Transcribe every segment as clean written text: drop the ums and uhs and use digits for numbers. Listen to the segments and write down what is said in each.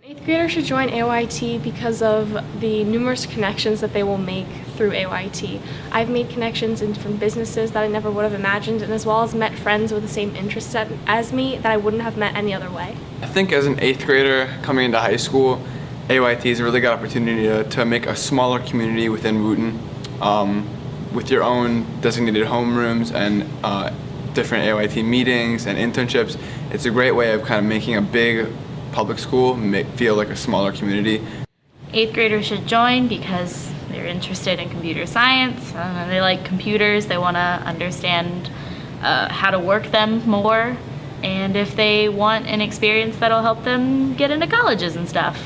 Eighth graders should join AOIT because of the numerous connections that they will make through AOIT. I've made connections from businesses that I never would have imagined, and as well as met friends with the same interests as me that I wouldn't have met any other way. I think as an 8th grader coming into high school, AOIT is a really good opportunity to make a smaller community within Wooten with your own designated homerooms and different AOIT meetings and internships. It's a great way of kind of making a big public school feel like a smaller community. 8th graders should join because they're interested in computer science. They like computers. They want to understand how to work them more, and if they want an experience that'll help them get into colleges and stuff.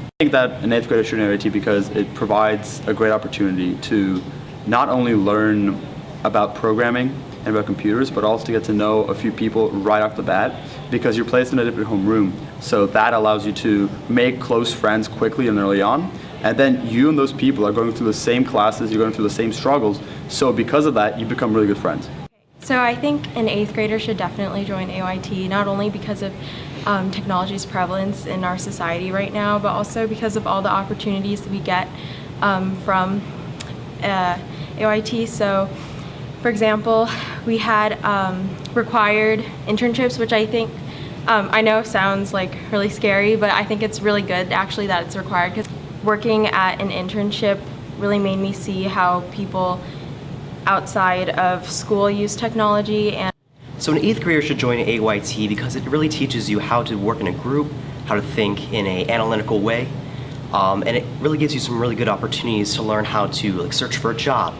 I think that an 8th grader should join AOIT because it provides a great opportunity to not only learn about programming and about computers, but also to get to know a few people right off the bat, because you're placed in a different homeroom. So that allows you to make close friends quickly and early on. And then you and those people are going through the same classes, you're going through the same struggles. So because of that, you become really good friends. So I think an 8th grader should definitely join AOIT, not only because of technology's prevalence in our society right now, but also because of all the opportunities that we get from AOIT. So, for example, we had required internships, which I think, I know sounds like really scary, but I think it's really good actually that it's required, because working at an internship really made me see how people outside of school use technology. And so an 8th grader should join AOIT because it really teaches you how to work in a group, how to think in an analytical way, and it really gives you some really good opportunities to learn how to search for a job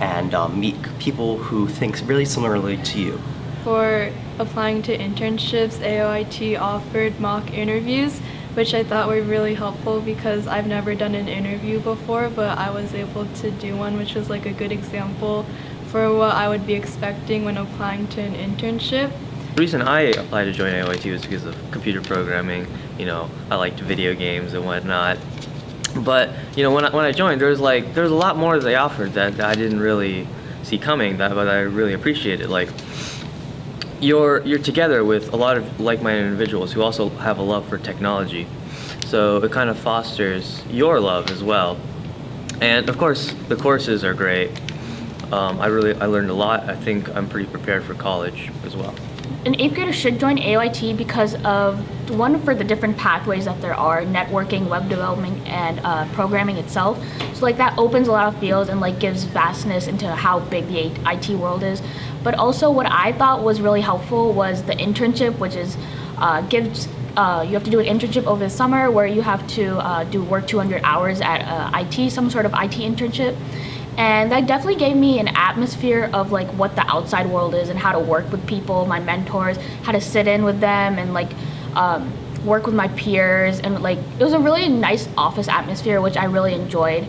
and meet people who think really similarly to you. For applying to internships, AOIT offered mock interviews, which I thought were really helpful because I've never done an interview before, but I was able to do one, which was like a good example for what I would be expecting when applying to an internship. The reason I applied to join AOIT was because of computer programming. You know, I liked video games and whatnot. But you know, when I joined, there was a lot more they offered that I didn't really see coming, but I really appreciated. Like, you're together with a lot of like-minded individuals who also have a love for technology, so it kind of fosters your love as well. And of course, the courses are great. I learned a lot. I think I'm pretty prepared for college as well. An 8th grader should join AOIT because of, one, for the different pathways that there are, networking, web development, and programming itself. So that opens a lot of fields and gives vastness into how big the IT world is. But also what I thought was really helpful was the internship, which is you have to do an internship over the summer where you have to work 200 hours at IT, some sort of IT internship. And that definitely gave me an atmosphere of what the outside world is and how to work with people, my mentors, how to sit in with them and work with my peers, and it was a really nice office atmosphere, which I really enjoyed.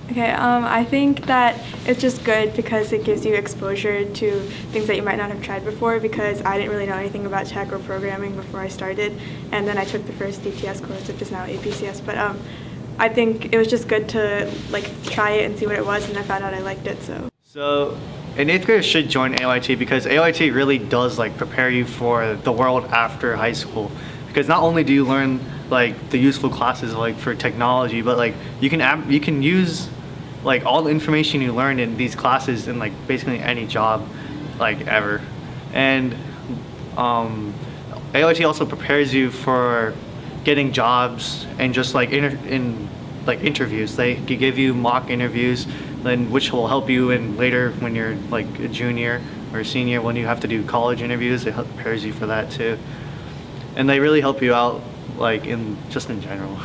Okay, I think that it's just good because it gives you exposure to things that you might not have tried before, because I didn't really know anything about tech or programming before I started, and then I took the first DTS course, which is now APCS, but I think it was just good to try it and see what it was, and I found out I liked it. So an 8th grader should join AOIT because AOIT really does prepare you for the world after high school, because not only do you learn the useful classes for technology, but you can use all the information you learned in these classes in basically any job ever. And AOIT also prepares you for getting jobs and just interviews. They give you mock interviews, then which will help you in later when you're a junior or a senior, when you have to do college interviews. It prepares you for that too, and they really help you out in general.